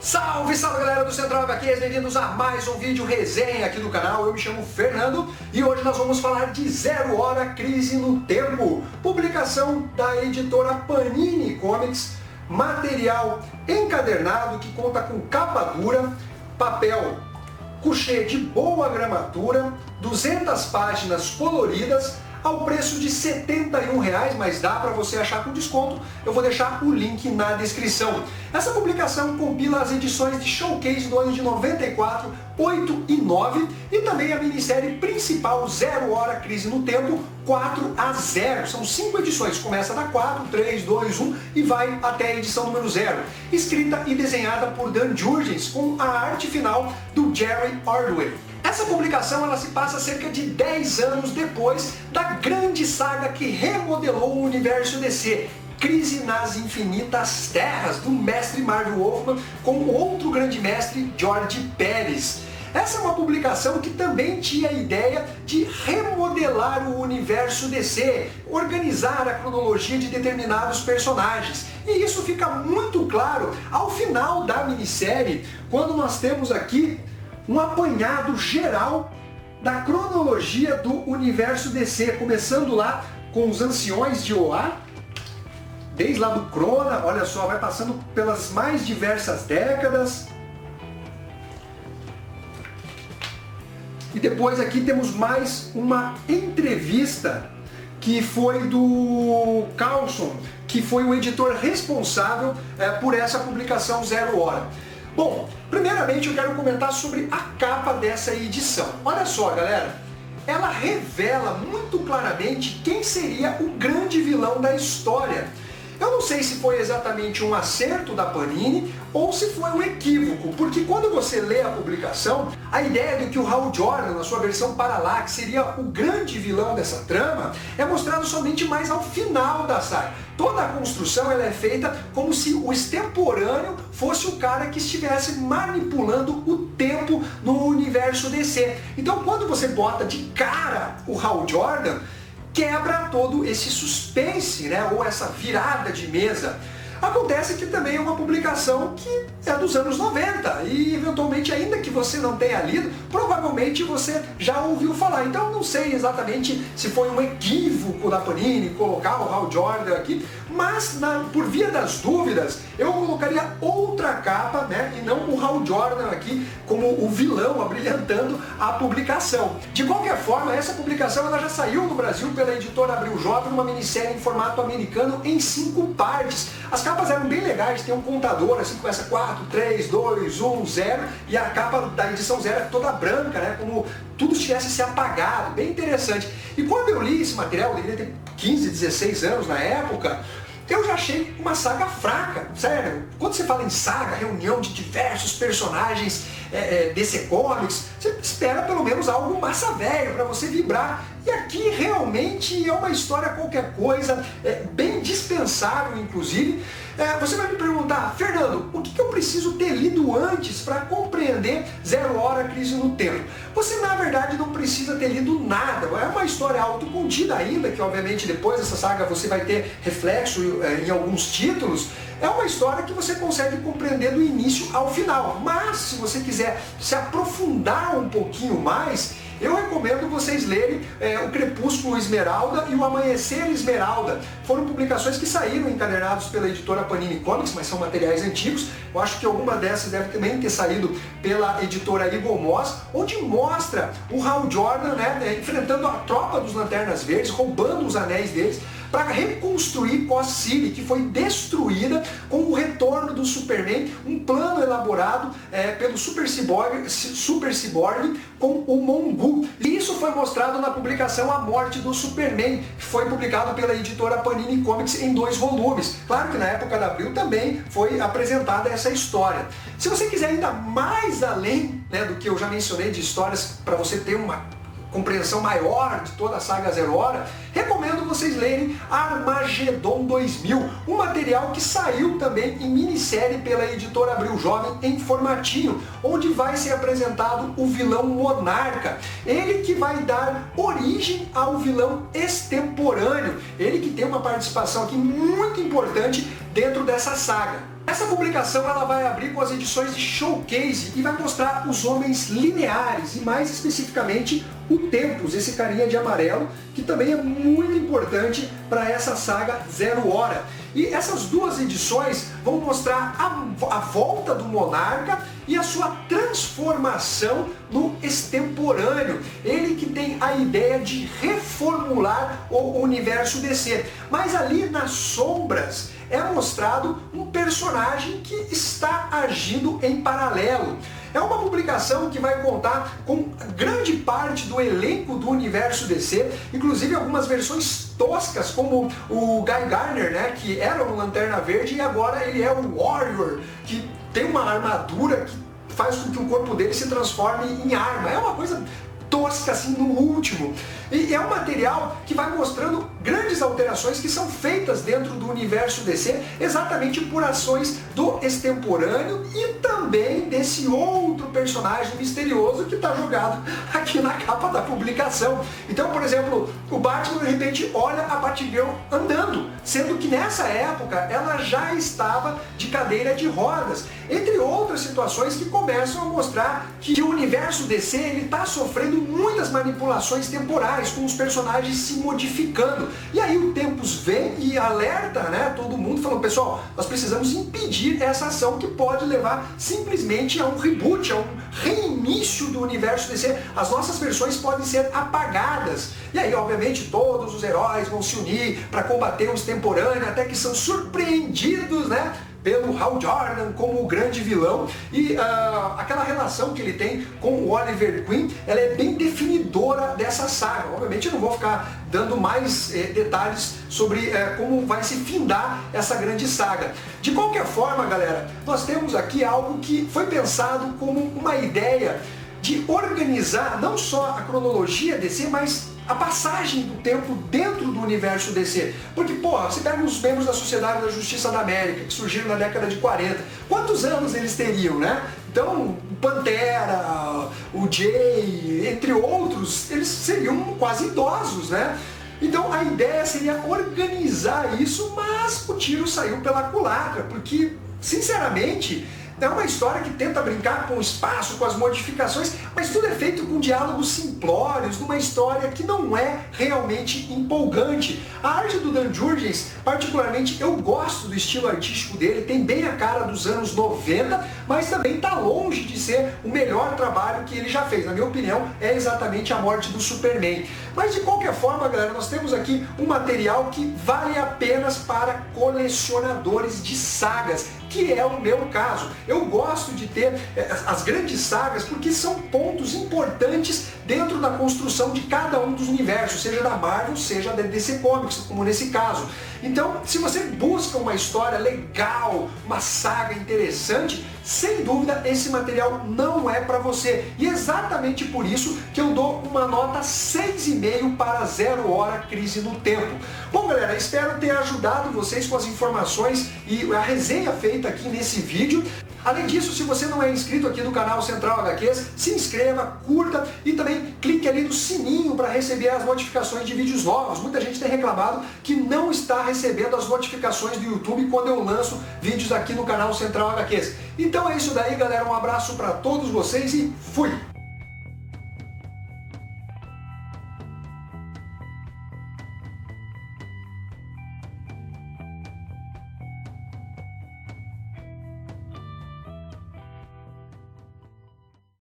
Salve, salve galera do Central HQs, bem-vindos a mais um vídeo resenha aqui do canal. Eu me chamo Fernando e hoje nós vamos falar de Zero Hora Crise no Tempo, publicação da editora Panini Comics, material encadernado que conta com capa dura, papel couché de boa gramatura, 200 páginas coloridas, ao preço de R$ 71, mas dá para você achar com desconto. Eu vou deixar o link na descrição. Essa publicação compila as edições de Showcase do ano de 94, 8 e 9 e também a minissérie principal Zero Hora Crise no Tempo 4 a 0. São 5 edições, começa da 4, 3, 2, 1 e vai até a edição número 0. Escrita e desenhada por Dan Jurgens com a arte final do Jerry Ordway. Essa publicação ela se passa cerca de 10 anos depois da grande saga que remodelou o universo DC, Crise nas Infinitas Terras, do mestre Marv Wolfman com o outro grande mestre, George Pérez. Essa é uma publicação que também tinha a ideia de remodelar o universo DC, organizar a cronologia de determinados personagens. E isso fica muito claro ao final da minissérie, quando nós temos aqui um apanhado geral da cronologia do universo DC, começando lá com os anciões de Oa, desde lá do Crona, olha só, vai passando pelas mais diversas décadas. E depois aqui temos mais uma entrevista que foi do Carlson, que foi o editor responsável por essa publicação Zero Hora. Bom, primeiramente eu quero comentar sobre a capa dessa edição. Olha só, galera, ela revela muito claramente quem seria o grande vilão da história. Eu não sei se foi exatamente um acerto da Panini ou se foi um equívoco, porque quando você lê a publicação, a ideia de que o Hal Jordan, na sua versão Parallax, seria o grande vilão dessa trama, é mostrado somente mais ao final da saga. Toda a construção ela é feita como se o extemporâneo fosse o cara que estivesse manipulando o tempo no universo DC. Então quando você bota de cara o Hal Jordan, quebra todo esse suspense, né? Ou essa virada de mesa. Acontece que também é uma publicação que é dos anos 90 e eventualmente, ainda que você não tenha lido, provavelmente você já ouviu falar. Então não sei exatamente se foi um equívoco da Panini colocar o Hal Jordan aqui, mas por via das dúvidas eu colocaria outra capa, né, e não o Hal Jordan aqui como o vilão abrilhantando a publicação. De qualquer forma, essa publicação ela já saiu no Brasil pela editora Abril Jovem, uma minissérie em formato americano em 5 partes. As capas eram bem legais, tem um contador assim, começa 4, 3, 2, 1, 0 e a capa da edição 0 é toda branca, né, como tudo tivesse se apagado, bem interessante. E quando eu li esse material, eu deveria ter 15, 16 anos na época, eu já achei uma saga fraca, sério. Quando você fala em saga, reunião de diversos personagens DC Comics, você espera pelo menos algo massa velho para você vibrar. E aqui realmente é uma história qualquer coisa, bem dispensável inclusive. Você vai me perguntar, Fernando, o que eu preciso ter lido antes para compreender Zero Hora Crise no Tempo? Você na verdade não precisa ter lido nada, é uma história autocontida ainda, que obviamente depois dessa saga você vai ter reflexo em alguns títulos. É uma história que você consegue compreender do início ao final, mas se você quiser se aprofundar um pouquinho mais, eu recomendo vocês lerem o Crepúsculo Esmeralda e o Amanhecer Esmeralda. Foram publicações que saíram encadernados pela editora Panini Comics, mas são materiais antigos. Eu acho que alguma dessas deve também ter saído pela editora Eagle Moss, onde mostra o Hal Jordan, né, enfrentando a tropa dos Lanternas Verdes, roubando os anéis deles, para reconstruir Coast City, que foi destruída com o retorno do Superman, um plano elaborado pelo Super Cyborg com o Mongu. E isso foi mostrado na publicação A Morte do Superman, que foi publicado pela editora Panini Comics em 2 volumes. Claro que na época da Abril também foi apresentada essa história. Se você quiser ainda mais além, né, do que eu já mencionei de histórias, para você ter uma compreensão maior de toda a saga Zero Hora, recomendo vocês lerem Armagedon 2000, um material que saiu também em minissérie pela editora Abril Jovem em formatinho, onde vai ser apresentado o vilão Monarca, ele que vai dar origem ao vilão extemporâneo, ele que tem uma participação aqui muito importante dentro dessa saga. Essa publicação ela vai abrir com as edições de Showcase e vai mostrar os homens lineares e mais especificamente o Tempus, esse carinha de amarelo, que também é muito importante para essa saga Zero Hora. E essas duas edições vão mostrar a volta do monarca e a sua transformação no extemporâneo. Ele que tem a ideia de reformular o universo DC. Mas ali nas sombras é mostrado um personagem que está agindo em paralelo. É uma publicação que vai contar com grande parte do elenco do universo DC, inclusive algumas versões toscas, como o Guy Gardner, né, que era um Lanterna Verde e agora ele é um Warrior, que tem uma armadura que faz com que o corpo dele se transforme em arma. É uma coisa tosca assim no último. E é um material que vai mostrando grandes alterações que são feitas dentro do universo DC, exatamente por ações do extemporâneo e também desse outro personagem misterioso que está jogado aqui na capa da publicação. Então, por exemplo, o Batman de repente olha a Batgirl andando, sendo que nessa época ela já estava de cadeira de rodas, entre outras situações que começam a mostrar que o universo DC está sofrendo muitas manipulações temporais, com os personagens se modificando. E aí o Tempus vem e alerta, né, todo mundo, falando, pessoal, nós precisamos impedir essa ação que pode levar simplesmente a um reboot, a um reinício do universo DC. As nossas versões podem ser apagadas. E aí, obviamente, todos os heróis vão se unir para combater o extemporâneo, até que são surpreendidos, né, pelo Hal Jordan como o grande vilão. E aquela relação que ele tem com o Oliver Queen, ela é bem definidora dessa saga. Obviamente eu não vou ficar dando mais detalhes sobre como vai se findar essa grande saga. De qualquer forma, galera, nós temos aqui algo que foi pensado como uma ideia de organizar não só a cronologia DC, mas a passagem do tempo dentro do universo DC. Porque, porra, você pega os membros da Sociedade da Justiça da América, que surgiram na década de 40, quantos anos eles teriam, né? Então, o Pantera, o Jay, entre outros, eles seriam quase idosos, né? Então a ideia seria organizar isso, mas o tiro saiu pela culatra, porque, sinceramente, é uma história que tenta brincar com o espaço, com as modificações, mas tudo é feito com diálogos simplórios, numa história que não é realmente empolgante. A arte do Dan Jurgens, particularmente, eu gosto do estilo artístico dele, tem bem a cara dos anos 90, mas também está longe de ser o melhor trabalho que ele já fez. Na minha opinião, é exatamente a morte do Superman. Mas de qualquer forma, galera, nós temos aqui um material que vale apenas para colecionadores de sagas, que é o meu caso. Eu gosto de ter as grandes sagas porque são pontos importantes dentro da construção de cada um dos universos, seja da Marvel, seja da DC Comics, como nesse caso. Então, se você busca uma história legal, uma saga interessante, sem dúvida esse material não é para você. E é exatamente por isso que eu dou uma nota 6,5 para Zero Hora Crise no Tempo. Bom, galera, espero ter ajudado vocês com as informações e a resenha feita aqui nesse vídeo. Além disso, se você não é inscrito aqui no canal Central HQs, se inscreva, curta e também clique ali no sininho para receber as notificações de vídeos novos. Muita gente tem reclamado que não está recebendo as notificações do YouTube quando eu lanço vídeos aqui no canal Central HQs. Então é isso daí, galera. Um abraço para todos vocês e fui!